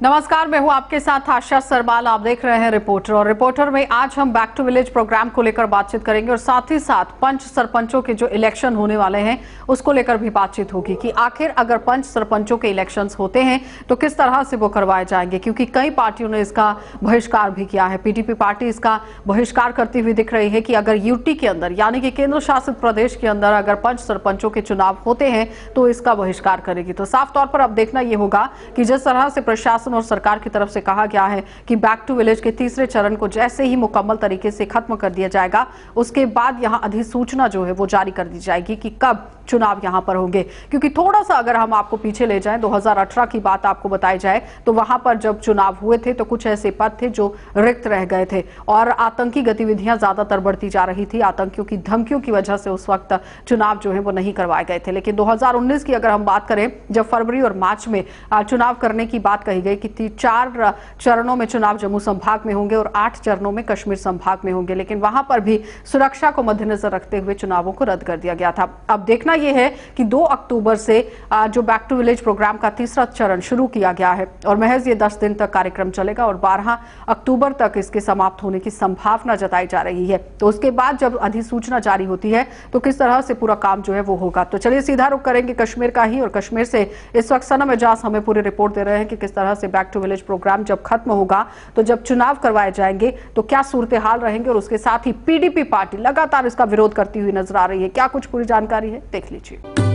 नमस्कार, मैं हूं आपके साथ आशा सरबाल। आप देख रहे हैं रिपोर्टर। और रिपोर्टर में आज हम बैक टू विलेज प्रोग्राम को लेकर बातचीत करेंगे और साथ ही साथ पंच सरपंचों के जो इलेक्शन होने वाले हैं उसको लेकर भी बातचीत होगी कि आखिर अगर पंच सरपंचों के इलेक्शंस होते हैं तो किस तरह से वो करवाए जाएंगे, क्योंकि कई पार्टियों ने इसका बहिष्कार भी किया है। पीडीपी पार्टी इसका बहिष्कार करती हुई दिख रही है कि अगर यूटी के अंदर यानी कि केंद्र शासित प्रदेश के अंदर अगर पंच सरपंचों के चुनाव होते हैं तो इसका बहिष्कार करेगी। तो साफ तौर पर अब देखना यह होगा कि जिस तरह से प्रशासन और सरकार की तरफ से कहा गया है कि बैक टू विलेज के तीसरे चरण को जैसे ही मुकम्मल तरीके से खत्म कर दिया जाएगा उसके बाद यहां अधिसूचना जो है वो जारी कर दी जाएगी कि कब चुनाव यहां पर होंगे। क्योंकि थोड़ा सा अगर हम आपको पीछे ले जाएं, 2018 की बात आपको बताई जाए तो वहां पर जब चुनाव हुए थे तो कुछ ऐसे पद थे जो रिक्त रह गए थे और आतंकी गतिविधियां ज्यादातर बढ़ती जा रही थी। आतंकियों की धमकियों की वजह से उस वक्त चुनाव जो है वो नहीं करवाए गए थे। लेकिन 2019 की अगर हम बात करें, जब फरवरी और मार्च में चुनाव करने की बात कही गई कि 4 चरणों में चुनाव जम्मू संभाग में होंगे और 8 चरणों में कश्मीर संभाग में होंगे, लेकिन वहां पर भी सुरक्षा को मद्देनजर रखते हुए चुनावों को रद्द कर दिया गया था। अब देखना यह है कि 2 अक्टूबर से जो बैक टू विलेज प्रोग्राम का तीसरा चरण शुरू किया गया है और महज ये 10 दिन तक कार्यक्रम चलेगा और 12 अक्टूबर तक इसके समाप्त होने की संभावना जताई जा रही है। तो उसके बाद जब अधिसूचना जारी होती है तो किस तरह से पूरा काम जो है वो होगा। तो चलिए सीधा रुख करेंगे कश्मीर का ही, और कश्मीर से इस वक्त सनम एजाज हमें पूरी रिपोर्ट दे रहे हैं कि किस तरह से बैक टू विलेज प्रोग्राम जब खत्म होगा तो जब चुनाव करवाए जाएंगे तो क्या सूरत हाल रहेंगे। और उसके साथ ही पीडीपी पार्टी लगातार इसका विरोध करती हुई नजर आ रही है। क्या कुछ पूरी जानकारी है, देख लीजिए।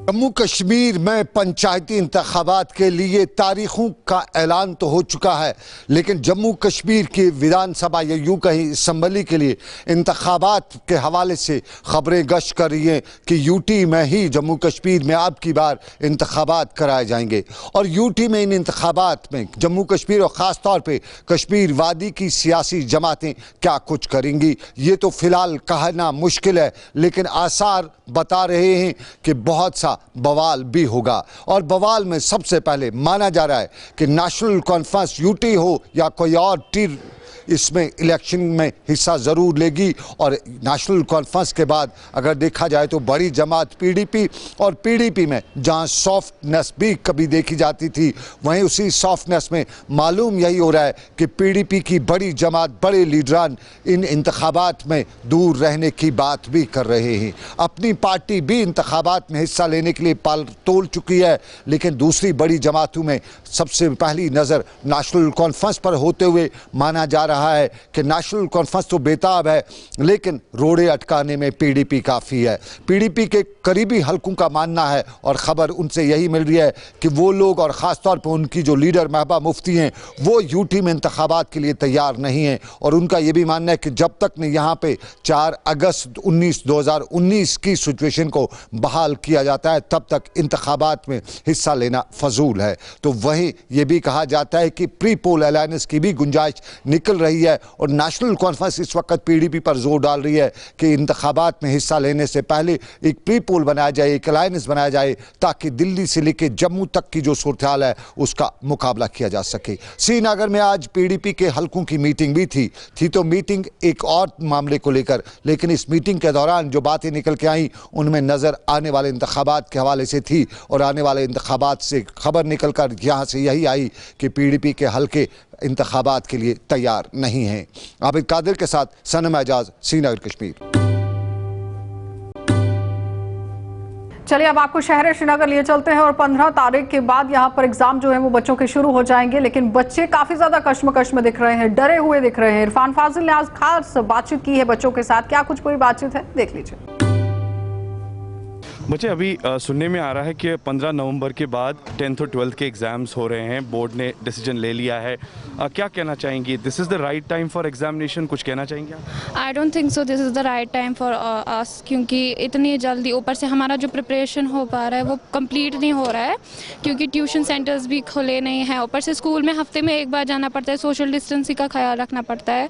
जम्मू कश्मीर में पंचायती इंतखाबात के लिए तारीखों का ऐलान तो हो चुका है, लेकिन जम्मू कश्मीर की विधानसभा या यूं कहीं असम्बली के लिए इंतखाबात के हवाले से खबरें गश्त कर रही हैं कि यूटी में ही जम्मू कश्मीर में अब की बार इंतखाबात कराए जाएंगे। और यूटी में इन इंतखाबात में जम्मू कश्मीर और ख़ास तौर पर कश्मीर वादी की सियासी जमातें क्या कुछ करेंगी ये तो फ़िलहाल कहना मुश्किल है, लेकिन आसार बता रहे हैं कि बहुत सा बवाल भी होगा। और बवाल में सबसे पहले माना जा रहा है कि नेशनल कॉन्फ्रेंस यूटी हो या कोई और टीर इसमें इलेक्शन में हिस्सा ज़रूर लेगी। और नेशनल कॉन्फ्रेंस के बाद अगर देखा जाए तो बड़ी जमात पीडीपी, और पीडीपी में जहां सॉफ्टनेस भी कभी देखी जाती थी वहीं उसी सॉफ्टनेस में मालूम यही हो रहा है कि पीडीपी की बड़ी जमात, बड़े लीडरान इन इंतखाबात में दूर रहने की बात भी कर रहे हैं। अपनी पार्टी भी इंतखाबात में हिस्सा लेने के लिए पाल तोल चुकी है, लेकिन दूसरी बड़ी जमातों में सबसे पहली नज़र नेशनल कॉन्फ्रेंस पर होते हुए माना जा रहा है कि नेशनल कॉन्फ्रेंस तो बेताब है लेकिन रोड़े अटकाने में पीडीपी काफ़ी है। पीडीपी के करीबी हलकों का मानना है और ख़बर उनसे यही मिल रही है कि वो लोग और ख़ास तौर पर उनकी जो लीडर महबूबा मुफ्ती हैं वो यूटी में इंतखाबात के लिए तैयार नहीं हैं। और उनका ये भी मानना है कि जब तक नहीं यहाँ पे 4 अगस्त 2019 की सिचुएशन को बहाल किया जाता है तब तक इंतखाबात में हिस्सा लेना फजूल है। तो वहीं ये भी कहा जाता है कि प्री पोल अलायंस की भी गुंजाइश निकल रही है और नेशनल कॉन्फ्रेंस इस वक्त पीडीपी पर जोर डाल रही है कि इंतखाबात में हिस्सा लेने से पहले एक प्री पोल बनाया जाए, एक अलायंस बनाया जाए ताकि दिल्ली से लेकर जम्मू तक की जो सूरत हाल है उसका मुकाबला किया जा सके। श्रीनगर में आज पीडीपी के हलकों की मीटिंग भी थी तो मीटिंग एक और मामले को लेकर, लेकिन इस मीटिंग के दौरान जो बातें निकल के आई उनमें नज़र आने वाले इंतखाबात के हवाले से थी। और आने वाले इंतखाबात से खबर निकल कर यहाँ से यही आई कि पीडीपी के हलके इंतखाबात के लिए तैयार नहीं हैं। आबिद कादिर के साथ सनम एजाज, श्रीनगर, कश्मीर। चलिए अब आपको शहर श्रीनगर लिए चलते हैं और 15 तारीख के बाद यहाँ पर एग्जाम जो है वो बच्चों के शुरू हो जाएंगे, लेकिन बच्चे काफी ज्यादा कश्मकश में दिख रहे हैं, डरे हुए दिख रहे हैं। इरफान फाजिल ने आज खास बातचीत की है बच्चों के साथ। क्या कुछ पूरी बातचीत है, देख लीजिए। मुझे अभी सुनने में आ रहा है कि 15 नवंबर के बाद 10th और 12th के एग्ज़ाम्स हो रहे हैं, बोर्ड ने डिसीजन ले लिया है। क्या कहना चाहेंगी? This is the right time for examination, कुछ कहना चाहेंगे आप? I don't think so this is the right time for us, क्योंकि इतनी जल्दी ऊपर से हमारा जो प्रिपरेशन हो पा रहा है वो कंप्लीट नहीं हो रहा है, क्योंकि ट्यूशन सेंटर्स भी खुले नहीं हैं। ऊपर से स्कूल में हफ्ते में एक बार जाना पड़ता है, सोशल डिस्टेंसिंग का ख्याल रखना पड़ता है,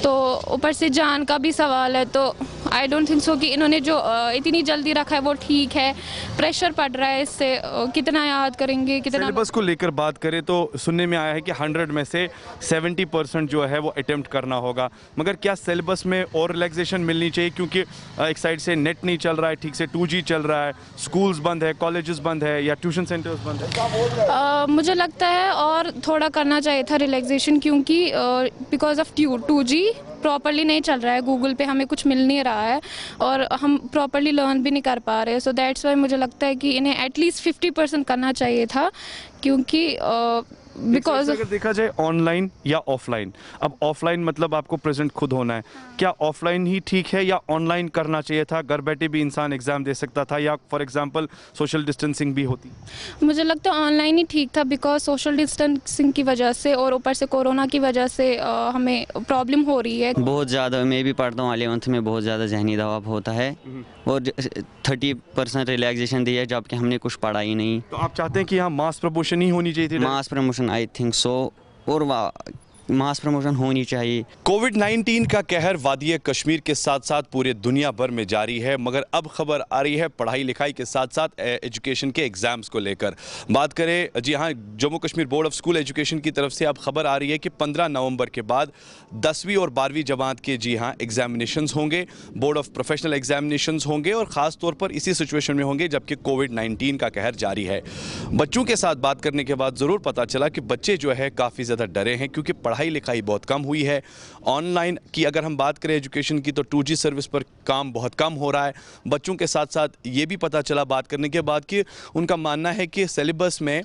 तो ऊपर से जान का भी सवाल है। तो आई डोंट थिंक सो कि इन्होंने जो इतनी जल्दी रखा है वो ठीक ठीक है, प्रेशर पड़ रहा है इससे, कितना याद करेंगे, कितना। सिलेबस को लेकर बात करें तो सुनने में आया है कि 100 में से 70% जो है वो अटेम्प्ट करना होगा, मगर क्या सिलेबस में और रिलैक्सेशन मिलनी चाहिए? क्योंकि एक साइड से नेट नहीं चल रहा है ठीक से, 2G चल रहा है, स्कूल्स बंद है, कॉलेजेस बंद है या ट्यूशन सेंटर्स बंद है। मुझे लगता है और थोड़ा करना चाहिए था रिलैक्सेशन, क्योंकि बिकॉज ऑफ 2G प्रॉपरली नहीं चल रहा है, गूगल पे हमें कुछ मिल नहीं रहा है और हम प्रॉपरली लर्न भी नहीं कर पा रहे, सो दैट्स वाई मुझे लगता है कि इन्हें एटलीस्ट 50% करना चाहिए था, क्योंकि बिकॉज अगर देखा जाए ऑनलाइन या ऑफलाइन, अब ऑफलाइन मतलब आपको प्रेजेंट खुद होना है, क्या ऑफलाइन ही ठीक है या ऑनलाइन करना चाहिए था? घर बैठे भी इंसान एग्जाम दे सकता था या फॉर एग्जांपल सोशल डिस्टेंसिंग भी होती? मुझे लगता है ऑनलाइन ही ठीक था, बिकॉज सोशल डिस्टेंसिंग की वजह से और ऊपर से कोरोना की वजह से हमें प्रॉब्लम हो रही है बहुत ज़्यादा। मैं भी पढ़ता हूँ 11th में, बहुत ज़्यादा जहनी दबाव होता है और 30% रिलैक्सेशन दी है जबकि हमने कुछ पढ़ा ही नहीं। तो आप चाहते हैं कि यहाँ मास प्रमोशन ही होनी चाहिए थी? मास प्रमोशन आई थिंक सो, और मास प्रमोशन होनी चाहिए। कोविड-19 का कहर वादी कश्मीर के साथ साथ पूरे दुनिया भर में जारी है, मगर अब खबर आ रही है पढ़ाई लिखाई के साथ साथ एजुकेशन के एग्ज़ाम्स को लेकर। बात करें जी हाँ, Jammu Kashmir board of school education की तरफ से अब खबर आ रही है कि 15 नवंबर के बाद 10वीं और 12वीं जमात के जी हाँ एग्जामिनेशंस होंगे, बोर्ड ऑफ प्रोफेशनल एग्जामिनेशंस होंगे और ख़ास तौर पर इसी सिचुएशन में होंगे जबकि कोविड-19 का कहर जारी है। बच्चों के साथ बात करने के बाद ज़रूर पता चला कि बच्चे जो है काफ़ी ज़्यादा डरे हैं, क्योंकि पढ़ाई लिखाई बहुत कम हुई है। ऑनलाइन की अगर हम बात करें एजुकेशन की तो 2G सर्विस पर काम बहुत कम हो रहा है। बच्चों के साथ साथ ये भी पता चला बात करने के बाद कि उनका मानना है कि सिलेबस में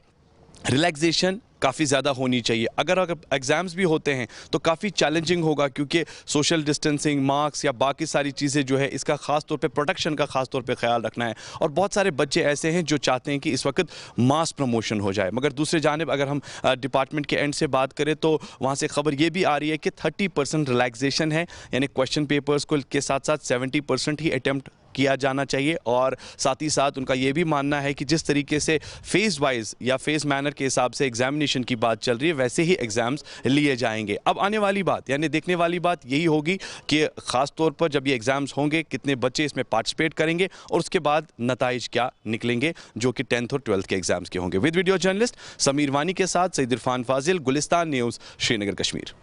रिलैक्सेशन काफ़ी ज़्यादा होनी चाहिए। अगर एग्ज़ाम्स भी होते हैं तो काफ़ी चैलेंजिंग होगा, क्योंकि सोशल डिस्टेंसिंग, मार्क्स या बाकी सारी चीज़ें जो है इसका ख़ास तौर पे प्रोटेक्शन का ख़ास तौर पे ख्याल रखना है। और बहुत सारे बच्चे ऐसे हैं जो चाहते हैं कि इस वक्त मास प्रमोशन हो जाए, मगर दूसरी जानिब अगर हम डिपार्टमेंट के एंड से बात करें तो वहाँ से खबर ये भी आ रही है कि 30% रिलैक्सेशन है, यानी क्वेश्चन पेपर्स को के साथ साथ 70% ही अटैम्प्ट किया जाना चाहिए। और साथ ही साथ उनका ये भी मानना है कि जिस तरीके से फेज वाइज या फेज मैनर के हिसाब से एग्जामिनेशन की बात चल रही है वैसे ही एग्जाम्स लिए जाएंगे। अब आने वाली बात यानी देखने वाली बात यही होगी कि ख़ास तौर पर जब ये एग्जाम्स होंगे कितने बच्चे इसमें पार्टिसिपेट करेंगे और उसके बाद नताइज क्या निकलेंगे, जो कि 10th और 12th के एग्जाम्स के होंगे। विद वीडियो जर्नलिस्ट समीर वानी के साथ सईद इरफान फाजिल, गुलिस्तान न्यूज़, श्रीनगर कश्मीर।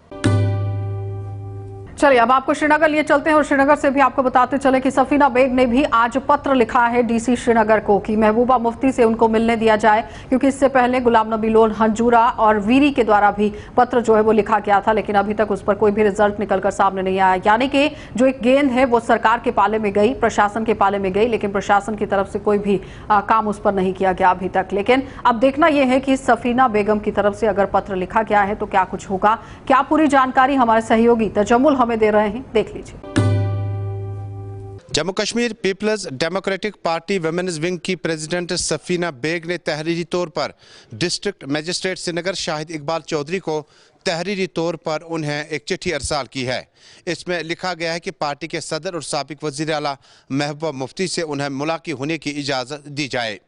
चलिए अब आपको श्रीनगर लिए चलते हैं और श्रीनगर से भी आपको बताते चले कि सफीना बेग ने भी आज पत्र लिखा है डीसी श्रीनगर को कि महबूबा मुफ्ती से उनको मिलने दिया जाए, क्योंकि इससे पहले गुलाम नबी लोन हंजूरा और वीरी के द्वारा भी पत्र जो है वो लिखा गया था, लेकिन अभी तक उस पर कोई भी रिजल्ट निकलकर सामने नहीं आया। यानी कि जो एक गेंद है वो सरकार के पाले में गई, प्रशासन के पाले में गई, लेकिन प्रशासन की तरफ से कोई भी काम उस पर नहीं किया गया अभी तक। लेकिन अब देखना यह है कि सफीना बेगम की तरफ से अगर पत्र लिखा गया है तो क्या कुछ होगा, क्या पूरी जानकारी हमारे सहयोगी तजम्मुल हमें दे रहे हैं, देख लीजिए। Jammu Kashmir peoples democratic party women's wing की प्रेसिडेंट सफीना बेग ने तहरीरी तौर पर डिस्ट्रिक्ट मजिस्ट्रेट श्रीनगर शाहिद इकबाल चौधरी को तहरीरी तौर पर उन्हें एक चिट्ठी अरसाल की है। इसमें लिखा गया है कि पार्टी के सदर और साबिक वज़ीर आला महबूबा मुफ्ती से उन्हें मुलाक़ी होने की इजाज़त दी जाए।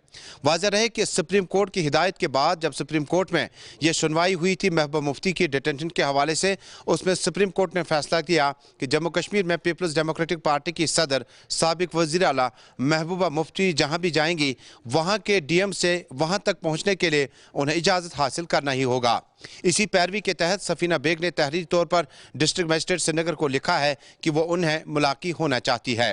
वाज़ेह रहे कि सुप्रीम कोर्ट की हिदायत के बाद जब सुप्रीम कोर्ट में यह सुनवाई हुई थी महबूबा मुफ्ती की डिटेंशन के हवाले से, उसमें सुप्रीम कोर्ट ने फैसला किया कि जम्मू कश्मीर में पीपल्स डेमोक्रेटिक पार्टी की सदर साबिक वज़ीर आला महबूबा मुफ्ती जहां भी जाएंगी वहां के डीएम से वहां तक पहुंचने के लिए उन्हें इजाज़त हासिल करना ही होगा। इसी पैरवी के तहत सफीना बेग ने तहरीरी तौर पर डिस्ट्रिक्ट मजिस्ट्रेट श्रीनगर को लिखा है कि वो उन्हें मुलाक़ी होना चाहती है।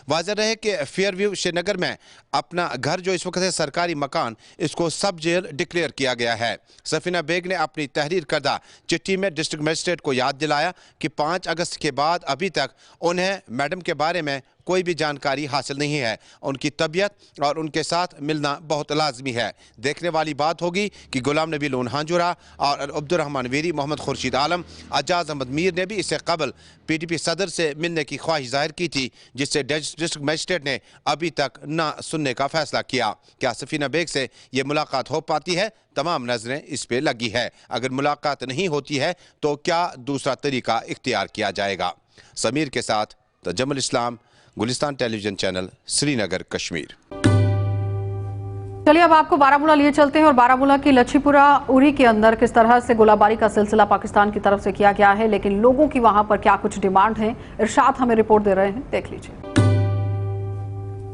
वाज़ेह रहे कि फेयरव्यू श्रीनगर में अपना घर जो इस वक्त है सरकारी मकान, इसको सब जेल डिक्लेयर किया गया है। सफीना बेग ने अपनी तहरीर करदा चिट्ठी में डिस्ट्रिक्ट मजिस्ट्रेट को याद दिलाया कि 5 अगस्त के बाद अभी तक उन्हें मैडम के बारे में कोई भी जानकारी हासिल नहीं है। उनकी तबीयत और उनके साथ मिलना बहुत लाजमी है। देखने वाली बात होगी कि गुलाम नबी लोन हांजुरा और अब्दुर्रहमान वीरी, मोहम्मद खुर्शीद आलम, अजाज अहमद मीर ने भी इससे कबल PDP सदर से मिलने की ख्वाहिश जाहिर की थी, जिससे डिस्ट्रिक्ट मजिस्ट्रेट ने अभी तक ना सुनने का फैसला किया। क्या सफीना बेग से ये मुलाकात हो पाती है? तमाम नजरें इस पे लगी है। अगर मुलाकात नहीं होती है तो क्या दूसरा तरीका इख्तियार किया जाएगा? समीर के साथ तजम्मुल इस्लाम, गुलिस्तान टेलीविजन चैनल, श्रीनगर कश्मीर। चलिए अब आपको बारामूला लिए चलते हैं और बारामूला की लच्छीपुरा उरी के अंदर किस तरह से गोलाबारी का सिलसिला पाकिस्तान की तरफ से किया गया है, लेकिन लोगों की वहां पर क्या कुछ डिमांड है, इरशाद हमें रिपोर्ट दे रहे हैं, देख लीजिए।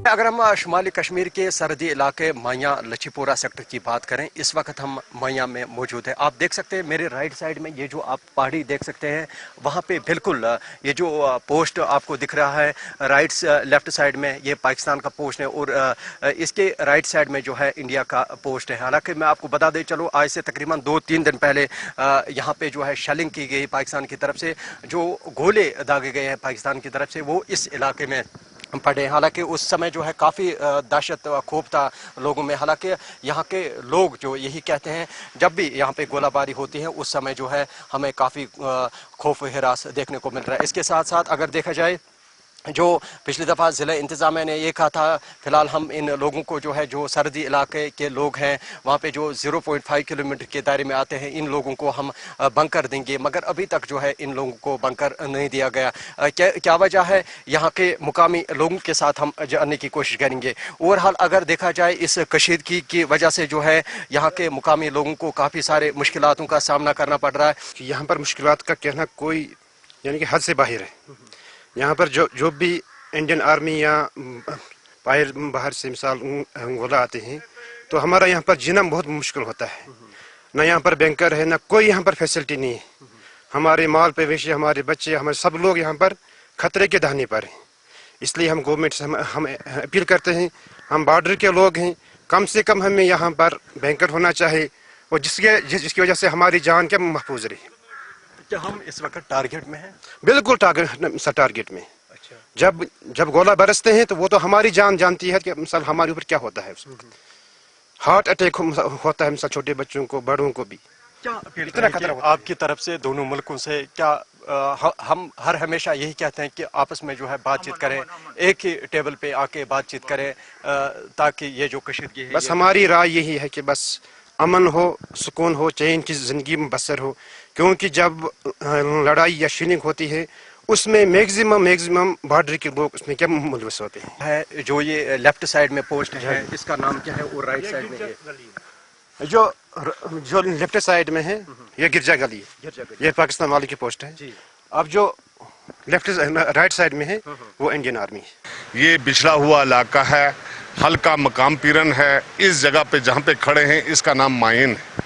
अगर हम शुमाली कश्मीर के सरहदी इलाके माया लचीपुरा सेक्टर की बात करें, इस वक्त हम माया में मौजूद हैं। आप देख सकते हैं मेरे राइट साइड में ये जो आप पहाड़ी देख सकते हैं, वहाँ पे बिल्कुल ये जो पोस्ट आपको दिख रहा है राइट लेफ्ट साइड में, ये पाकिस्तान का पोस्ट है और इसके राइट साइड में जो है इंडिया का पोस्ट है। हालांकि मैं आपको बता दें चलो, आज से तकरीबन 2-3 दिन पहले यहाँ पे जो है शेलिंग की गई पाकिस्तान की तरफ से, जो गोले दागे गए हैं पाकिस्तान की तरफ से, वो इस इलाके में पड़े। हालांकि उस समय जो है काफ़ी दहशत खौफ था लोगों में। हालांकि यहाँ के लोग जो यही कहते हैं, जब भी यहाँ पे गोलाबारी होती है उस समय जो है हमें काफ़ी खौफ हिरास देखने को मिल रहा है। इसके साथ साथ अगर देखा जाए, जो पिछली दफ़ा ज़िला इंतज़ामिया ने ये कहा था, फ़िलहाल हम इन लोगों को जो है जो सरहदी इलाके के लोग हैं वहाँ पे जो 0.5 किलोमीटर के दायरे में आते हैं, इन लोगों को हम बंकर देंगे, मगर अभी तक जो है इन लोगों को बंकर नहीं दिया गया। क्या वजह है, यहाँ के मुकामी लोगों के साथ हम जानने की कोशिश करेंगे। ओवरऑल अगर देखा जाए, इस कशीदगी की वजह से जो है यहाँ के मुकामी लोगों को काफ़ी सारे मुश्किलातों का सामना करना पड़ रहा है। यहाँ पर मुश्किलात का कहना कोई यानी कि हद से बाहर है। यहाँ पर जो भी इंडियन आर्मी या बाहर से मिसाल गोला आते हैं, तो हमारा यहाँ पर जीना बहुत मुश्किल होता है। ना यहाँ पर बैंकर है, ना कोई यहाँ पर फैसिलिटी नहीं है। हमारे माल पेवेशी, हमारे बच्चे, हमारे सब लोग यहाँ पर खतरे के दाने पर हैं। इसलिए हम गवर्नमेंट से हम अपील करते हैं, हम बॉर्डर के लोग हैं, कम से कम हमें यहाँ पर बैंकर होना चाहिए, और जिसकी वजह से हमारी जान के महफूज रहे। क्या हम इस वक्त टारगेट में हैं? बिल्कुल टारगेट में। अच्छा। जब गोला बरसते हैं तो वो तो हमारी जान जानती है कि मिसाल हमारे ऊपर क्या होता है। हार्ट अटैक होता है मिसाल छोटे बच्चों को, बड़ों को भी। क्या अपील इतना खतरा आपकी तरफ से दोनों मुल्कों से? क्या हम हर हमेशा यही कहते हैं कि आपस में जो है बातचीत करें, एक ही टेबल पे आके बातचीत करें, ताकि ये जो कशीदगी है, बस हमारी राय यही है कि बस अमन हो, सुकून हो, चैन की जिंदगी में बसर हो। क्योंकि जब लड़ाई या शेलिंग होती है उसमें मैक्सिमम बॉर्डर के लोग उसमें क्या मुलविस होते हैं। जो ये लेफ्ट साइड में पोस्ट है, इसका नाम क्या है, और राइट साइड में है? जो लेफ्ट साइड में है ये गिरजा गली है, ये पाकिस्तान वाले की पोस्ट है। अब जो राइट साइड में है वो इंडियन आर्मी है। ये बिछड़ा हुआ इलाका है, हल्का मकाम पीरन है। इस जगह पे जहाँ पे खड़े हैं इसका नाम माइन है,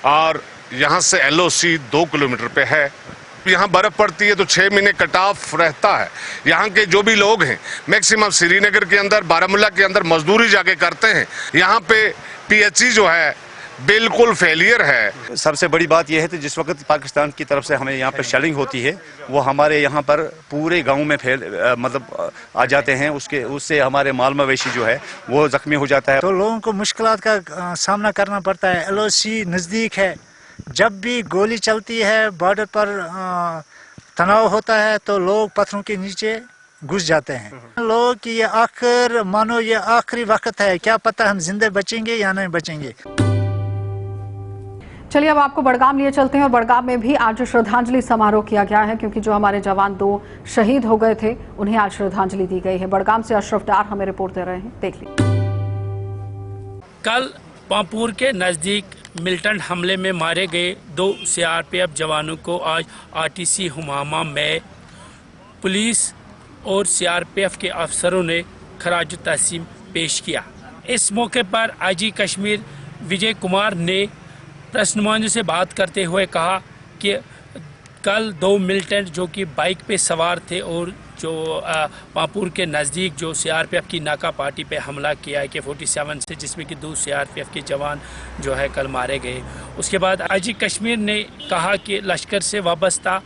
और यहाँ से LOC 2 किलोमीटर पे है। यहाँ बर्फ पड़ती है तो 6 महीने कट ऑफ रहता है। यहाँ के जो भी लोग हैं मैक्सिमम श्रीनगर के अंदर, बारामूला के अंदर मजदूरी जाके करते हैं। यहाँ पे PHE जो है बिल्कुल फेलियर है। सबसे बड़ी बात यह है कि जिस वक्त पाकिस्तान की तरफ से हमें यहाँ पर शेलिंग होती है, वो हमारे यहाँ पर पूरे गांव में मतलब आ जाते हैं। उससे हमारे माल मवेशी जो है वो जख्मी हो जाता है। तो लोगों को मुश्किलात का सामना करना पड़ता है। LOC नज़दीक है, जब भी गोली चलती है, बॉर्डर पर तनाव होता है, तो लोग पत्थरों के नीचे घुस जाते हैं। लोग की ये आखिरी वक्त है, क्या पता हम जिंदे बचेंगे या नहीं बचेंगे। चलिए अब आपको बड़गाम लिए चलते हैं, और बड़गाम में भी आज श्रद्धांजलि समारोह किया गया है, क्योंकि जो हमारे जवान 2 शहीद हो गए थे उन्हें आज श्रद्धांजलि दी गई है। बड़गाम से अशरफ डार हमें रिपोर्ट दे रहे हैं, देख लीजिए। कल पांपुर के नज़दीक मिल्टन हमले में मारे गए 2 CRPF जवानों को आज RTC हुमामा में पुलिस और CRPF के अफसरों ने खराज तहसीम पेश किया। इस मौके पर IG कश्मीर विजय कुमार ने प्रेस नुमाइंदों से बात करते हुए कहा कि कल 2 मिलिटेंट जो कि बाइक पे सवार थे और जो पांपुर के नज़दीक जो CRPF की नाका पार्टी पे हमला किया AK-47 से, जिसमें कि 2 CRPF के जवान जो है कल मारे गए। उसके बाद IG कश्मीर ने कहा कि लश्कर से वाबस्ता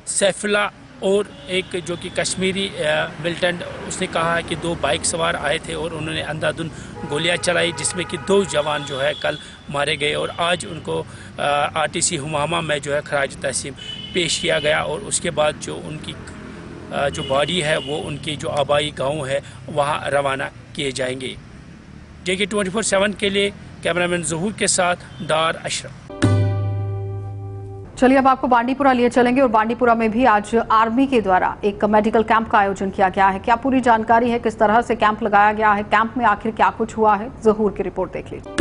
सैफुल्ला और एक जो कि कश्मीरी मिलिटेंट, उसने कहा कि 2 बाइक सवार आए थे और उन्होंने अंधाधुंध गोलियां चलाई, जिसमें कि 2 जवान जो है कल मारे गए, और आज उनको RTC हुमामा में जो है खराज तहसीम पेश किया गया। और उसके बाद जो उनकी जो बॉडी है वो उनकी जो आबाई गांव है वहां रवाना किए जाएंगे। JK 24/7 के लिए कैमरामैन ज़हूर के साथ डार अशरफ। चलिए अब आपको बांडीपुरा लिए चलेंगे, और बांडीपुरा में भी आज आर्मी के द्वारा एक मेडिकल कैंप का आयोजन किया गया है। क्या पूरी जानकारी है, किस तरह से कैंप लगाया गया है, कैंप में आखिर क्या कुछ हुआ है, ज़हूर की रिपोर्ट देख लीजिए।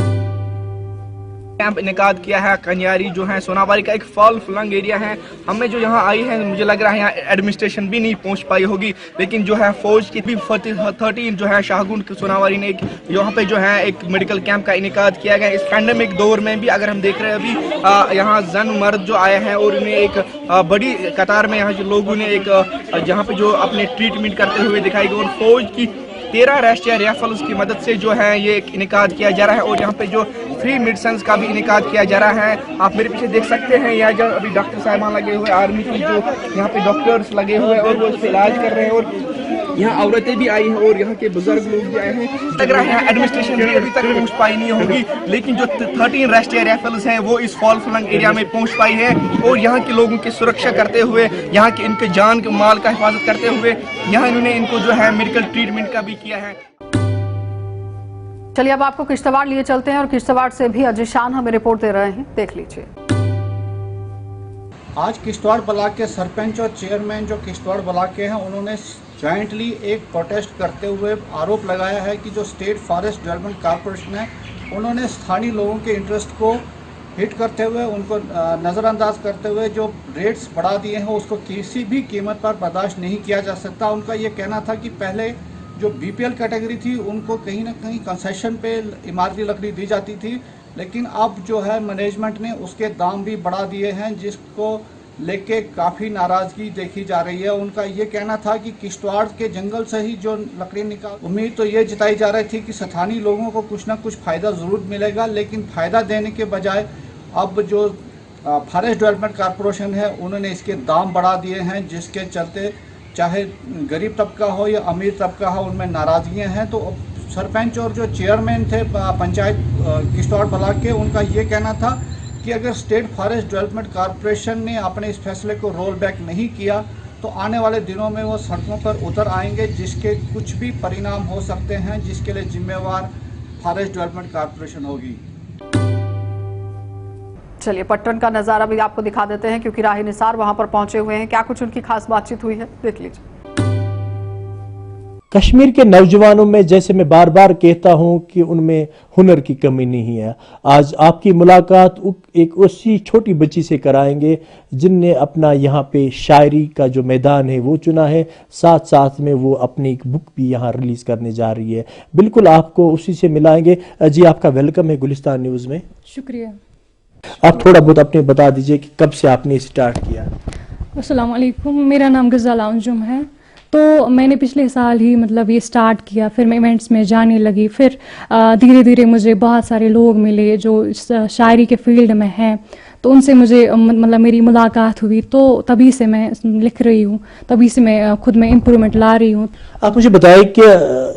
कैंप इनेकाद किया है। कन्यारी जो है सोनावारी का एक फॉल फ्लंग एरिया है। हमें जो यहाँ आई है मुझे लग रहा है यहाँ एडमिनिस्ट्रेशन भी नहीं पहुँच पाई होगी, लेकिन जो है फौज की भी 13 जो है शाहगुंड सोनावारी ने यहाँ पे जो है एक मेडिकल कैंप का इनेकाद किया गया। इस पैंडेमिक दौर में भी अगर हम देख रहे हैं अभी यहाँ जन मर्द जो आए हैं और उन्हें एक बड़ी कतार में यहाँ जो लोगों ने एक जहाँ पे जो अपने ट्रीटमेंट करते हुए दिखाई गए और फौज की 13 राष्ट्रीय राइफल्स की मदद से जो है ये एक इनेकाद किया जा रहा है। और यहाँ पे जो फ्री मेडिसिन का भी इनेकाद किया जा रहा है। आप मेरे पीछे देख सकते हैं यहाँ जो अभी डॉक्टर साहबान लगे हुए, आर्मी की जो यहाँ पे डॉक्टर्स लगे हुए और वो इससे इलाज कर रहे हैं। और यहाँ औरतें भी आई हैं और यहाँ के बुजुर्ग लोग भी आए हैं। लग रहा है यहाँ एडमिनिस्ट्रेशन भी अभी तक पहुँच पाई नहीं होगी, लेकिन जो 13 राष्ट्रीय राइफल्स हैं वो इस फॉल फ्लंग एरिया में पहुँच पाई है और यहाँ के लोगों की सुरक्षा करते हुए, यहाँ के इनके जान के माल का हिफाजत करते हुए यहाँ इन्होंने इनको जो है मेडिकल ट्रीटमेंट का भी किया है। चलिए अब आपको किश्तवाड़ लिए चलते हैं और किश्तवाड़ से भी अजय शान हमें रिपोर्ट दे रहे हैं, देख लीजिए। आज किश्तवाड़ ब्लॉक के सरपंच और चेयरमैन जो किश्तवाड़ ब्लॉक के हैं उन्होंने जॉइंटली एक प्रोटेस्ट करते हुए आरोप लगाया है कि जो स्टेट फॉरेस्ट डेवलपमेंट कॉरपोरेशन है उन्होंने स्थानीय लोगों के इंटरेस्ट को हिट करते हुए, उनको नज़रअंदाज करते हुए जो रेट्स बढ़ा दिए हैं उसको किसी भी कीमत पर बर्दाश्त नहीं किया जा सकता। उनका ये कहना था कि पहले जो बीपीएल कैटेगरी थी उनको कहीं ना कहीं कंसेशन पे इमारती लकड़ी दी जाती थी, लेकिन अब जो है मैनेजमेंट ने उसके दाम भी बढ़ा दिए हैं, जिसको लेके काफ़ी नाराज़गी देखी जा रही है। उनका ये कहना था कि किश्तवाड़ के जंगल से ही जो लकड़ी निकाल, उम्मीद तो ये जताई जा रही थी कि स्थानीय लोगों को कुछ ना कुछ फ़ायदा ज़रूर मिलेगा, लेकिन फ़ायदा देने के बजाय अब जो फॉरेस्ट डेवलपमेंट कॉरपोरेशन है उन्होंने इसके दाम बढ़ा दिए हैं, जिसके चलते चाहे गरीब तबका हो या अमीर तबका हो उनमें नाराज़गियाँ हैं। तो सरपंच और जो चेयरमैन थे पंचायत किश्तवाड़ ब्लॉक के, उनका ये कहना था कि अगर स्टेट फॉरेस्ट डेवलपमेंट कॉरपोरेशन ने अपने इस फैसले को रोल बैक नहीं किया तो आने वाले दिनों में वो सड़कों पर उतर आएंगे, जिसके कुछ भी परिणाम हो सकते हैं, जिसके लिए जिम्मेवार फॉरेस्ट डेवलपमेंट कॉरपोरेशन होगी। चलिए पट्टन का नजारा भी आपको दिखा देते हैं क्योंकि राही निसार वहां पर पहुंचे हुए हैं। क्या कुछ उनकी खास बातचीत हुई है, देख लीजिए। कश्मीर के नौजवानों में, जैसे मैं बार बार कहता हूं कि उनमें हुनर की कमी नहीं है। आज आपकी मुलाकात एक उसी छोटी बच्ची से कराएंगे जिनने अपना यहाँ पे शायरी का जो मैदान है वो चुना है, साथ साथ में वो अपनी एक बुक भी यहाँ रिलीज करने जा रही है। बिल्कुल आपको उसी से मिलाएंगे। जी आपका वेलकम है गुलिस्तान न्यूज़ में। शुक्रिया। आप थोड़ा बहुत अपने बता दीजिए कि कब से आपने स्टार्ट किया। अस्सलाम वालेकुम, मेरा नाम गज़ाल अंजुम है। तो मैंने पिछले साल ही मतलब ये स्टार्ट किया, फिर मैं इवेंट्स में जाने लगी, फिर धीरे धीरे मुझे बहुत सारे लोग मिले जो शायरी के फील्ड में हैं, तो उनसे मुझे मतलब मेरी मुलाकात हुई, तो तभी से मैं लिख रही हूँ, तभी से मैं खुद में इम्प्रूवमेंट ला रही हूँ। आप मुझे बताइए कि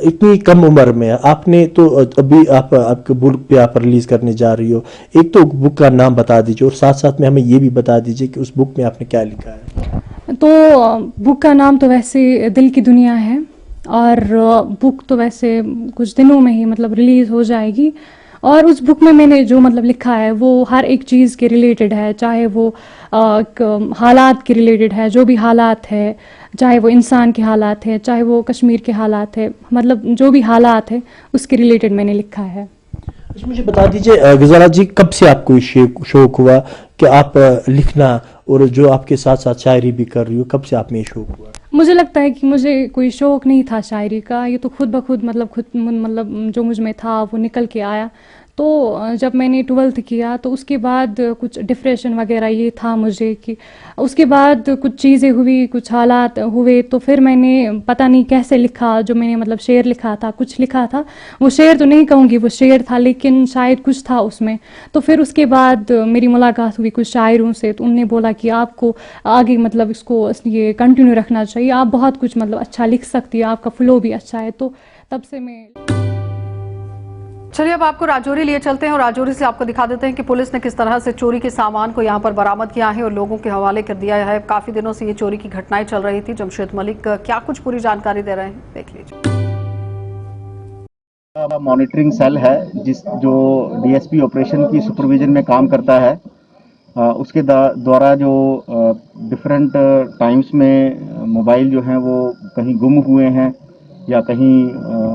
इतनी कम उम्र में आपने तो अभी आपके बुक पे आप रिलीज करने जा रही हो, एक तो बुक का नाम बता दीजिए और साथ साथ में हमें ये भी बता दीजिए कि उस बुक में आपने क्या लिखा है। तो बुक का नाम तो वैसे दिल की दुनिया है और बुक तो वैसे कुछ दिनों में ही मतलब रिलीज़ हो जाएगी। और उस बुक में मैंने जो मतलब लिखा है वो हर एक चीज़ के रिलेटेड है, चाहे वो हालात के रिलेटेड है, जो भी हालात है, चाहे वो इंसान के हालात है, चाहे वो कश्मीर के हालात है, मतलब जो भी हालात है उसके रिलेटेड मैंने लिखा है। मुझे बता दीजिए गज़ाला जी, कब से आपको शौक हुआ कि आप लिखना और जो आपके साथ साथ शायरी भी कर रही हो, कब से आप में शौक हुआ? मुझे लगता है कि मुझे कोई शौक नहीं था शायरी का, ये तो खुद ब खुद मतलब जो मुझ में था वो निकल के आया। तो जब मैंने 12th किया तो उसके बाद कुछ डिप्रेशन वगैरह ये था मुझे, कि उसके बाद कुछ चीज़ें हुई, कुछ हालात हुए, तो फिर मैंने पता नहीं कैसे लिखा, जो मैंने मतलब शेर लिखा था, कुछ लिखा था, वो शेर तो नहीं कहूँगी वो शेर था, लेकिन शायद कुछ था उसमें। तो फिर उसके बाद मेरी मुलाकात हुई कुछ शायरों से, तो उनने बोला कि आपको आगे मतलब इसको ये कंटिन्यू रखना चाहिए, आप बहुत कुछ मतलब अच्छा लिख सकती है, आपका फ्लो भी अच्छा है। तो तब से मैं चलिए अब आपको राजौरी लिए चलते हैं और राजौरी से आपको दिखा देते हैं कि पुलिस ने किस तरह से चोरी के सामान को यहां पर बरामद किया है और लोगों के हवाले कर दिया है। काफी दिनों से ये चोरी की घटनाएं चल रही थी। जमशेद मलिक क्या कुछ पूरी जानकारी दे रहे हैं, देख लीजिए। मॉनिटरिंग सेल है जो डीएसपी ऑपरेशन की सुपरविजन में काम करता है, उसके द्वारा जो डिफरेंट टाइम्स में मोबाइल जो हैं वो कहीं गुम हुए हैं या कहीं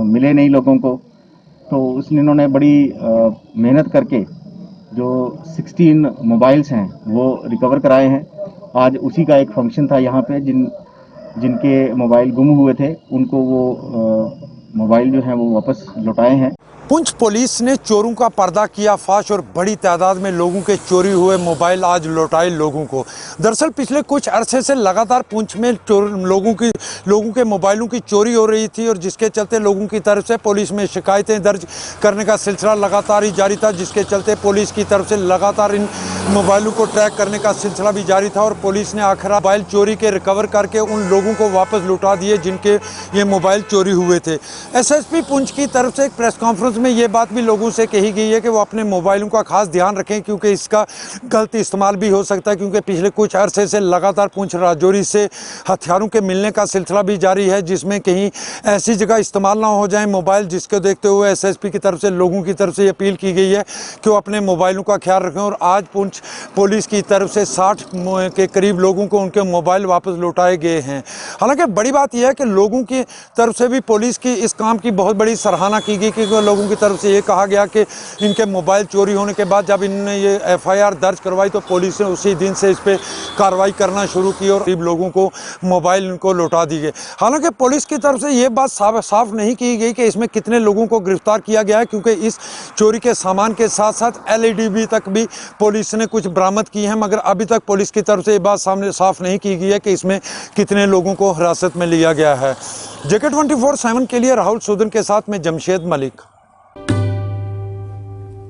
मिले नहीं लोगों को, तो इन्होंने बड़ी मेहनत करके जो 16 मोबाइल्स हैं वो रिकवर कराए हैं। आज उसी का एक फंक्शन था यहाँ पे, जिनके मोबाइल गुम हुए थे उनको वो मोबाइल जो है वो वापस लौटाए हैं। पुंछ पुलिस ने चोरों का पर्दा किया फाश और बड़ी तादाद में लोगों के चोरी हुए मोबाइल आज लौटाए लोगों को। दरअसल पिछले कुछ अरसे से लगातार पुंछ में लोगों के मोबाइलों की चोरी हो रही थी और जिसके चलते लोगों की तरफ से पुलिस में शिकायतें दर्ज करने का सिलसिला लगातार ही जारी था, जिसके चलते पुलिस की तरफ से लगातार इन मोबाइलों को ट्रैक करने का सिलसिला भी जारी था और पुलिस ने आखिर मोबाइल चोरी के रिकवर करके उन लोगों को वापस लौटा दिए जिनके ये मोबाइल चोरी हुए थे। एसएसपी पुंछ की तरफ से एक प्रेस कॉन्फ्रेंस में ये बात भी लोगों से कही गई है कि वो अपने मोबाइलों का खास ध्यान रखें क्योंकि इसका गलत इस्तेमाल भी हो सकता है, क्योंकि पिछले कुछ अरसे से लगातार पुंछ राजौरी से हथियारों के मिलने का सिलसिला भी जारी है, जिसमें कहीं ऐसी जगह इस्तेमाल ना हो जाए मोबाइल, जिसको देखते हुए एसएसपी की तरफ से लोगों की तरफ से अपील की गई है कि वो अपने मोबाइलों का ख्याल रखें। और आज पुंछ पुलिस की तरफ से 60 के करीब लोगों को उनके मोबाइल वापस लौटाए गए हैं। हालांकि बड़ी बात यह है कि लोगों की तरफ से भी पुलिस की इस काम की बहुत बड़ी सराहना की गई, क्योंकि लोगों की तरफ से ये कहा गया कि इनके मोबाइल चोरी होने के बाद जब इन्होंने ये एफआईआर दर्ज करवाई तो पुलिस ने उसी दिन से इस पर कार्रवाई करना शुरू की और गरीब लोगों को मोबाइल इनको लौटा दी गए। हालांकि पुलिस की तरफ से ये बात साफ नहीं की गई कि इसमें कितने लोगों को गिरफ्तार किया गया है, क्योंकि इस चोरी के सामान के साथ साथ एलईडी तक भी पुलिस ने कुछ बरामद की है, मगर अभी तक पुलिस की तरफ से ये बात सामने साफ नहीं की गई है कि इसमें कितने लोगों को हिरासत में लिया गया है। JK24/7 के लिए राहुल सूदन के साथ में जमशेद मलिक।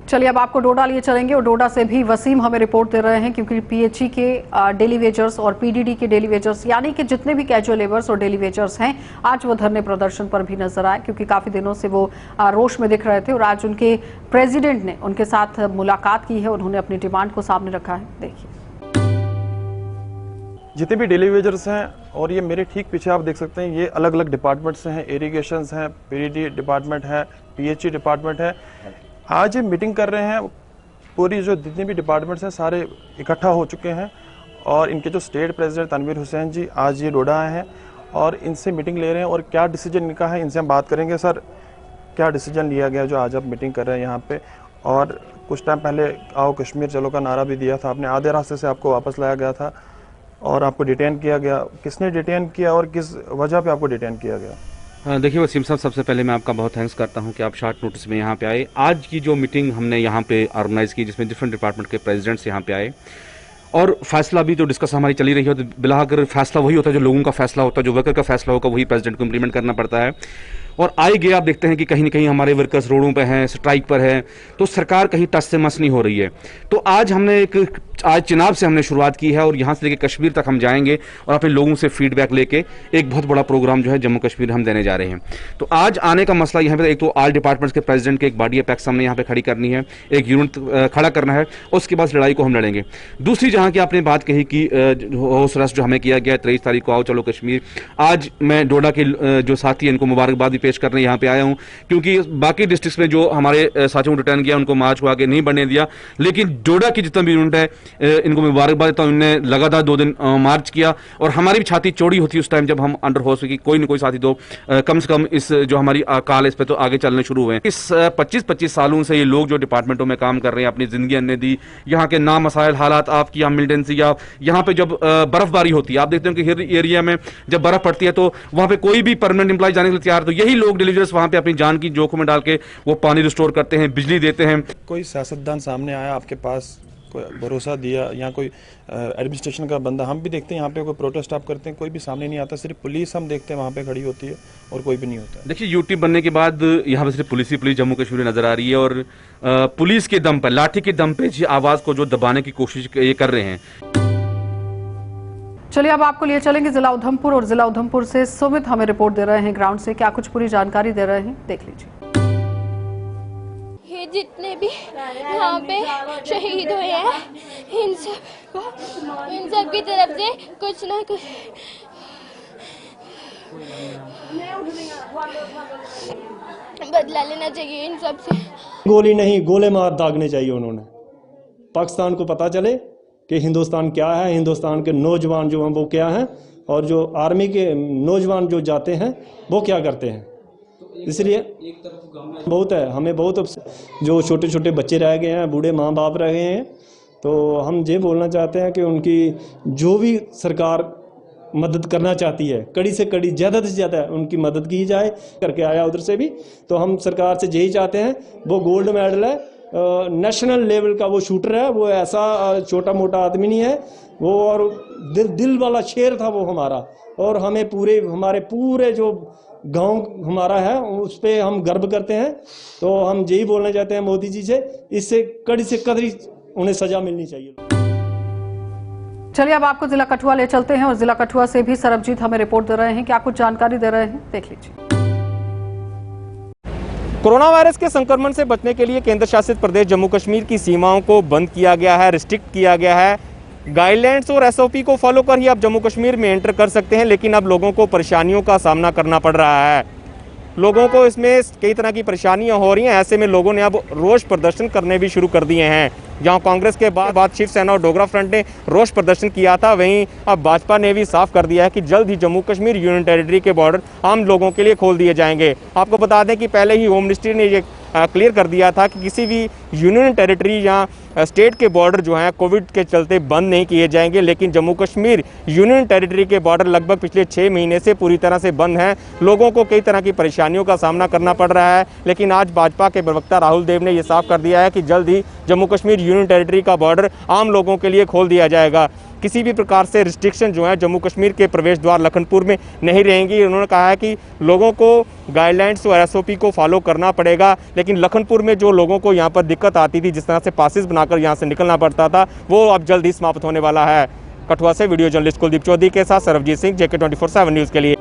चलिए अब आपको डोडा लिए चलेंगे और डोडा से भी वसीम हमें रिपोर्ट दे रहे हैं, क्योंकि पीएचई के डेली वेजर्स और पीडीडी के डेली वेजर्स यानी कि जितने भी कैजुअल लेबर्स और डेली वेजर्स हैं आज वो धरने प्रदर्शन पर भी नजर आए, क्योंकि काफी दिनों से वो रोष में दिख रहे थे और आज उनके प्रेसिडेंट ने उनके साथ मुलाकात की है, उन्होंने अपनी डिमांड को सामने रखा है। देखिए जितने भी डेली वेजर्स हैं और ये मेरे ठीक पीछे आप देख सकते हैं, ये अलग अलग डिपार्टमेंट्स हैं, इरिगेशंस हैं, पीडीडी डिपार्टमेंट है, पीएचई डिपार्टमेंट है। आज ये मीटिंग कर रहे हैं, पूरी जो जितने भी डिपार्टमेंट्स हैं सारे इकट्ठा हो चुके हैं और इनके जो स्टेट प्रेसिडेंट तनवीर हुसैन जी आज ये डोडा आए हैं और इनसे मीटिंग ले रहे हैं और क्या डिसीजन इनका है इनसे हम बात करेंगे। सर, क्या डिसीजन लिया गया जो आज आप मीटिंग कर रहे हैं यहाँ पे? और कुछ टाइम पहले आओ कश्मीर चलो का नारा भी दिया था आपने, आधे रास्ते से आपको वापस लाया गया था और आपको डिटेन किया गया। किसने डिटेन किया और किस वजह पे आपको डिटेन किया गया? देखिए वसीम साहब, सबसे पहले मैं आपका बहुत थैंक्स करता हूं कि आप शॉर्ट नोटिस में यहाँ पे आए। आज की जो मीटिंग हमने यहाँ पे ऑर्गेनाइज़ की जिसमें डिफरेंट डिपार्टमेंट के प्रेसिडेंट्स यहाँ पे आए और फैसला भी जो डिस्कस हमारी चली रही है, तो बिलाकर फैसला वही होता है जो लोगों का फैसला होता है, जो वर्कर का फैसला होगा वही प्रेसिडेंट को इम्प्लीमेंट करना पड़ता है। और आए गए आप देखते हैं कि कहीं ना कहीं हमारे वर्कर्स रोडों पे हैं, स्ट्राइक पर हैं, तो सरकार कहीं टस से मस नहीं हो रही है। तो आज हमने आज चिनाब से हमने शुरुआत की है और यहाँ से लेकर कश्मीर तक हम जाएंगे और अपने लोगों से फीडबैक लेके एक बहुत बड़ा प्रोग्राम जो है जम्मू कश्मीर हम देने जा रहे हैं। तो आज आने का मसला यहाँ पे एक तो ऑल डिपार्टमेंट्स के प्रेसिडेंट के एक बॉडी अपेक्स हमने यहाँ पे खड़ी करनी है, एक यूनिट खड़ा करना है, उसके बाद लड़ाई को हम लड़ेंगे। दूसरी जहाँ की आपने बात कही कि हाउस अरेस्ट जो हमें किया गया 23 तारीख को आओ चलो कश्मीर, आज मैं डोडा के जो साथी हैं इनको मुबारकबाद भी पेश करने यहाँ पे आया हूँ, क्योंकि बाकी डिस्ट्रिक्ट में जो हमारे साथियों को रिटर्न किया उनको मार्च को आगे नहीं बढ़ने दिया, लेकिन डोडा की जितना भी यूनिट है इनको मुबारकबाद देता हूं। इन्होंने लगातार 2 दिन मार्च किया और हमारी भी छाती चौड़ी होती है उस टाइम जब हम अंडर होश की कोई न कोई साथी तो कम से कम इस जो हमारी काल इस पे तो आगे चलने शुरू हुए। इस 25-25 सालों से ये लोग जो डिपार्टमेंटों में काम कर रहे हैं अपनी जिंदगी अन्य दी, यहाँ के नामसाइल हालात आपकी यहाँ मिलिटेंसी या यहाँ पे जब बर्फबारी होती है आप देखते हैं कि हिल एरिया में जब बर्फ पड़ती है तो वहाँ पे कोई भी परमानेंट एम्प्लॉय जाने के लिए तैयार, तो यही लोग डिलीवर्स वहाँ पे अपनी जान की जोखिम में डाल के वो पानी रिस्टोर करते हैं, बिजली देते हैं। कोई सियासतदान सामने आया आपके पास, कोई भरोसा दिया, या कोई एडमिनिस्ट्रेशन का बंदा? हम भी देखते हैं यहाँ पे कोई प्रोटेस्ट आप करते हैं, कोई भी सामने नहीं आता, सिर्फ पुलिस हम देखते हैं वहाँ पे खड़ी होती है और कोई भी नहीं होता। देखिए यूटी बनने के बाद यहाँ पे सिर्फ पुलिस जम्मू कश्मीर नजर आ रही है और पुलिस के दम पर, लाठी के दम पे आवाज को जो दबाने की कोशिश ये कर रहे हैं। चलिए अब आपको लिए चलेंगे जिला उधमपुर और जिला उधमपुर से सुमित हमें रिपोर्ट दे रहे हैं ग्राउंड से, क्या कुछ पूरी जानकारी दे रहे हैं देख लीजिए। ये जितने भी यहाँ पे शहीद हुए हैं इन सब की तरफ से कुछ ना कुछ बदला लेना चाहिए इन सब से। गोली नहीं गोले मार दागने चाहिए उन्होंने। पाकिस्तान को पता चले कि हिंदुस्तान क्या है, हिंदुस्तान के नौजवान जो हैं वो क्या हैं और जो आर्मी के नौजवान जो जाते हैं वो क्या करते हैं। इसलिए बहुत है, हमें बहुत जो छोटे छोटे बच्चे रह गए हैं, बूढ़े माँ बाप रह गए हैं, तो हम ये बोलना चाहते हैं कि उनकी जो भी सरकार मदद करना चाहती है, कड़ी से कड़ी, ज़्यादा से ज़्यादा उनकी मदद की जाए। करके आया उधर से भी, तो हम सरकार से यही चाहते हैं। वो गोल्ड मेडल है, नेशनल लेवल का वो शूटर है, वो ऐसा छोटा मोटा आदमी नहीं है वो, और दिल वाला शेर था वो हमारा। और हमें हमारे पूरे जो गांव हमारा है उस पर हम गर्व करते हैं। तो हम यही बोलना चाहते हैं मोदी जी से, इससे कड़ी से कड़ी उन्हें सजा मिलनी चाहिए। चलिए अब आपको जिला कठुआ ले चलते हैं और जिला कठुआ से भी सरबजीत हमें रिपोर्ट दे रहे हैं। क्या कुछ जानकारी दे रहे हैं, देख लीजिए। कोरोना वायरस के संक्रमण से बचने के लिए केंद्र शासित प्रदेश जम्मू कश्मीर की सीमाओं को बंद किया गया है, रिस्ट्रिक्ट किया गया है। गाइडलाइंस और एसओपी को फॉलो कर ही आप जम्मू कश्मीर में एंटर कर सकते हैं, लेकिन अब लोगों को परेशानियों का सामना करना पड़ रहा है। लोगों को इसमें कई तरह की परेशानियां हो रही हैं। ऐसे में लोगों ने अब रोष प्रदर्शन करने भी शुरू कर दिए हैं। जहां कांग्रेस के बाद शिवसेना और डोगरा फ्रंट ने रोष प्रदर्शन किया था, वहीं अब भाजपा ने भी साफ कर दिया है कि जल्द ही जम्मू कश्मीर यूनियन टेरिटरी के बॉर्डर आम लोगों के लिए खोल दिए जाएंगे। आपको बता दें कि पहले ही होम मिनिस्ट्री ने ये क्लियर कर दिया था कि किसी भी यूनियन टेरिटरी या स्टेट के बॉर्डर जो हैं कोविड के चलते बंद नहीं किए जाएंगे, लेकिन जम्मू कश्मीर यूनियन टेरिटरी के बॉर्डर लगभग पिछले 6 महीने से पूरी तरह से बंद हैं। लोगों को कई तरह की परेशानियों का सामना करना पड़ रहा है, लेकिन आज भाजपा के प्रवक्ता राहुल देव ने यह साफ कर दिया है कि जल्द ही जम्मू कश्मीर यूनियन टेरिटरी का बॉर्डर आम लोगों के लिए खोल दिया जाएगा। किसी भी प्रकार से रिस्ट्रिक्शन जो है जम्मू कश्मीर के प्रवेश द्वार लखनपुर में नहीं रहेंगी। उन्होंने कहा है कि लोगों को गाइडलाइंस और एसओपी को फॉलो करना पड़ेगा, लेकिन लखनपुर में जो लोगों को यहाँ पर दिक्कत आती थी, जिस तरह से पासेस बनाकर यहाँ से निकलना पड़ता था, वो अब जल्द ही समाप्त होने वाला है। कठुआ से वीडियो जर्नलिस्ट कुलदीप चौधरी के साथ सरबजीत सिंह, JK 24/7 न्यूज़ के लिए।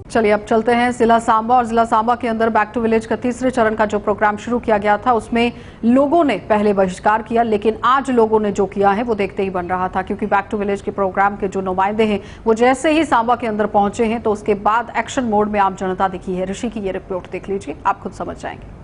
चलिए अब चलते हैं जिला सांबा, और जिला सांबा के अंदर बैक टू विलेज का तीसरे चरण का जो प्रोग्राम शुरू किया गया था उसमें लोगों ने पहले बहिष्कार किया, लेकिन आज लोगों ने जो किया है वो देखते ही बन रहा था, क्योंकि बैक टू विलेज के प्रोग्राम के जो नुमाइंदे हैं वो जैसे ही सांबा के अंदर पहुंचे हैं तो उसके बाद एक्शन मोड में आम जनता दिखी है। ऋषि की ये रिपोर्ट देख लीजिए, आप खुद समझ जाएंगे।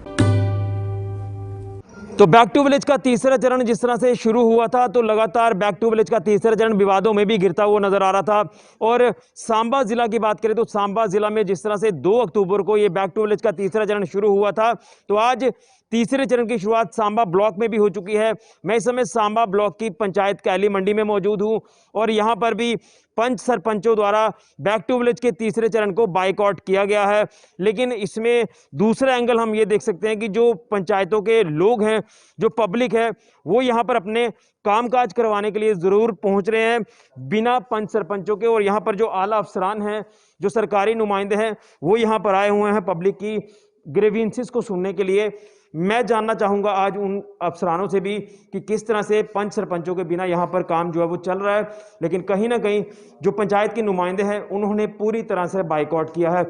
तो बैक टू विलेज का तीसरा चरण जिस तरह से शुरू हुआ था, तो लगातार बैक टू विलेज का तीसरा चरण विवादों में भी गिरता हुआ नजर आ रहा था। और सांबा जिला की बात करें तो सांबा जिला में जिस तरह से 2 अक्टूबर को ये बैक टू विलेज का तीसरा चरण शुरू हुआ था, तो आज तीसरे चरण की शुरुआत सांबा ब्लॉक में भी हो चुकी है। मैं इस समय सांबा ब्लॉक की पंचायत कैली मंडी में मौजूद हूं और यहां पर भी पंच सरपंचों द्वारा बैक टू विलेज के तीसरे चरण को बाइकआउट किया गया है। लेकिन इसमें दूसरा एंगल हम ये देख सकते हैं कि जो पंचायतों के लोग हैं, जो पब्लिक है, वो यहाँ पर अपने कामकाज करवाने के लिए ज़रूर पहुँच रहे हैं बिना पंच सरपंचों के। और यहाँ पर जो आला अफसरान हैं, जो सरकारी नुमाइंदे हैं, वो यहाँ पर आए हुए हैं पब्लिक की ग्रीवेंसेस को सुनने के लिए। मैं जानना चाहूँगा आज उन अफसरानों से भी कि किस तरह से पंच सरपंचों के बिना यहाँ पर काम जो है वो चल रहा है। लेकिन कहीं ना कहीं जो पंचायत के नुमाइंदे हैं उन्होंने पूरी तरह से बाइकआउट किया है।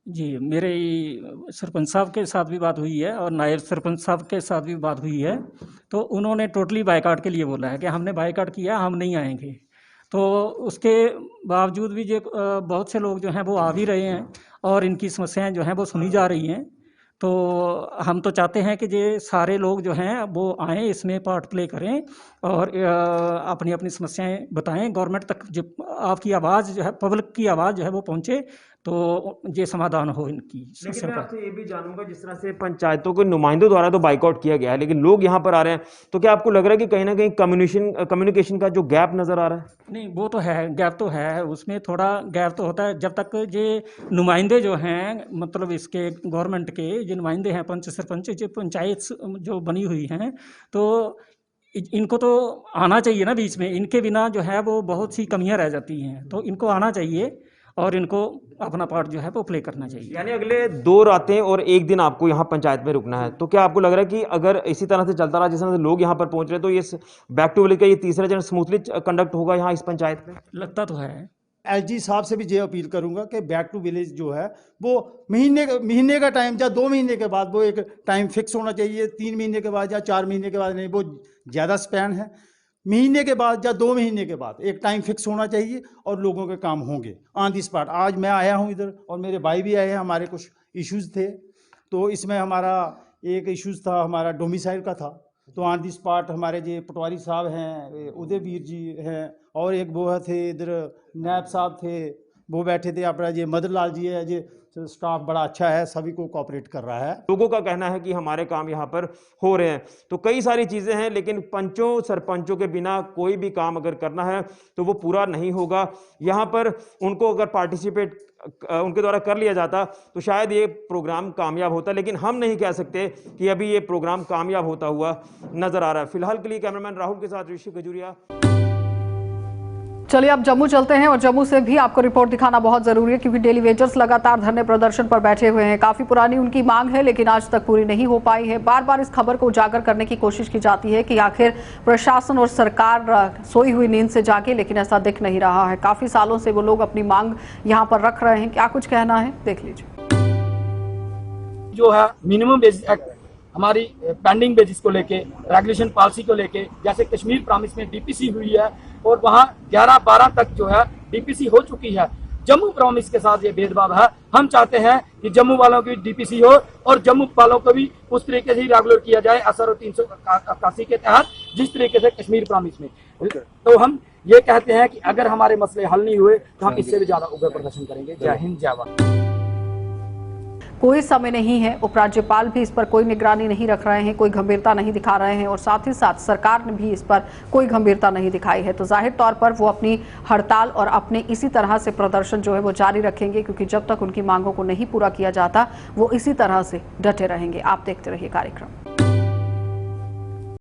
जी, मेरे सरपंच साहब के साथ भी बात हुई है और नायब सरपंच साहब के साथ भी बात हुई है, तो उन्होंने टोटली बाइकआउट के लिए बोला है कि हमने बाइकआउट किया, हम नहीं आएंगे। तो उसके बावजूद भी जो बहुत से लोग जो हैं वो आ भी रहे हैं और इनकी समस्याएं जो हैं वो सुनी जा रही हैं। तो हम तो चाहते हैं कि ये सारे लोग जो हैं वो आएँ, इसमें पार्ट प्ले करें और अपनी अपनी समस्याएं बताएं गवर्नमेंट तक। जब आपकी आवाज़ जो है, पब्लिक की आवाज़ जो है वो पहुंचे, तो ये समाधान हो इनकी। लेकिन मैं आपसे ये भी जानूंगा, जिस तरह से पंचायतों के नुमाइंदों द्वारा तो बाइकआउट किया गया है, लेकिन लोग यहाँ पर आ रहे हैं, तो क्या आपको लग रहा है कि कहीं ना कहीं कम्युनिकेशन का जो गैप नजर आ रहा है? नहीं, वो तो है, गैप तो है, उसमें थोड़ा गैप तो होता है। जब तक ये नुमाइंदे जो हैं, मतलब इसके गवर्नमेंट के जो नुमाइंदे हैं, पंच सरपंच, जो पंचायत जो बनी हुई हैं, तो इनको तो आना चाहिए ना बीच में। इनके बिना जो है वो बहुत सी कमियां रह जाती हैं, तो इनको आना चाहिए और इनको अपना पार्ट जो है वो प्ले करना चाहिए। यानी अगले 2 रातें और 1 दिन आपको यहाँ पंचायत में रुकना है। तो क्या आपको लग रहा है कि अगर इसी तरह से चलता रहा, जिस तरह से लोग यहाँ पर पहुंच रहे हैं, तो ये बैक टू विलेज का ये तीसरा चरण स्मूथली कंडक्ट होगा यहाँ इस पंचायत में? लगता तो है। एलजी साहब से भी ये अपील करूंगा कि बैक टू विलेज जो है वो महीने का टाइम या 2 महीने के बाद वो एक टाइम फिक्स होना चाहिए। 3 महीने के बाद या 4 महीने के बाद नहीं, वो ज़्यादा स्पैन है। महीने के बाद या 2 महीने के बाद एक टाइम फिक्स होना चाहिए और लोगों के काम होंगे ऑन दी स्पॉट। आज मैं आया हूँ इधर और मेरे भाई भी आए हैं, हमारे कुछ इश्यूज़ थे, तो इसमें हमारा एक इश्यूज़ था हमारा डोमिसाइल का था, तो ऑन दी स्पॉट हमारे जो पटवारी साहब हैं, उदयवीर जी हैं, और एक वो थे इधर नायब साहब थे, वो बैठे थे। अपना ये मदन लाल जी है, ये स्टाफ बड़ा अच्छा है, सभी को कोऑपरेट कर रहा है। लोगों का कहना है कि हमारे काम यहाँ पर हो रहे हैं। तो कई सारी चीज़ें हैं, लेकिन पंचों सरपंचों के बिना कोई भी काम अगर करना है तो वो पूरा नहीं होगा। यहाँ पर उनको अगर पार्टिसिपेट उनके द्वारा कर लिया जाता तो शायद ये प्रोग्राम कामयाब होता, लेकिन हम नहीं कह सकते कि अभी ये प्रोग्राम कामयाब होता हुआ नजर आ रहा है। फिलहाल के लिए कैमरामैन राहुल के साथ ऋषि खजूरिया। चलिए अब जम्मू चलते हैं और जम्मू से भी आपको रिपोर्ट दिखाना बहुत जरूरी है, क्योंकि डेली वेजर्स लगातार धरने प्रदर्शन पर बैठे हुए हैं। काफी पुरानी उनकी मांग है, लेकिन आज तक पूरी नहीं हो पाई है। बार बार इस खबर को उजागर करने की कोशिश की जाती है कि आखिर प्रशासन और सरकार सोई हुई नींद से जागे, लेकिन ऐसा दिख नहीं रहा है। काफी सालों से वो लोग अपनी मांग यहाँ पर रख रहे हैं। क्या कुछ कहना है, देख लीजिए। जो है मिनिमम वेज एक्ट, हमारी पेंडिंग बेसिस को लेके, रेगुलेशन पॉलिसी को लेके, जैसे कश्मीर प्रॉमिस में डीपीसी हुई है और वहाँ 11-12 तक जो है डीपीसी हो चुकी है। जम्मू प्रॉमिस के साथ ये भेदभाव है। हम चाहते हैं कि जम्मू वालों की डीपीसी हो और जम्मू वालों को भी उस तरीके से रेगुलर किया जाए SRO 381 के तहत, जिस तरीके से कश्मीर प्रॉमिस में। तो हम ये कहते हैं कि अगर हमारे मसले हल नहीं हुए तो हम इससे भी ज्यादा उग्र प्रदर्शन करेंगे। जय हिंद, जय भारत। कोई समय नहीं है, उपराज्यपाल भी इस पर कोई निगरानी नहीं रख रहे हैं, कोई गंभीरता नहीं दिखा रहे हैं और साथ ही साथ सरकार ने भी इस पर कोई गंभीरता नहीं दिखाई है। तो जाहिर तौर पर वो अपनी हड़ताल और अपने इसी तरह से प्रदर्शन जो है वो जारी रखेंगे, क्योंकि जब तक उनकी मांगों को नहीं पूरा किया जाता वो इसी तरह से डटे रहेंगे। आप देखते रहिए कार्यक्रम।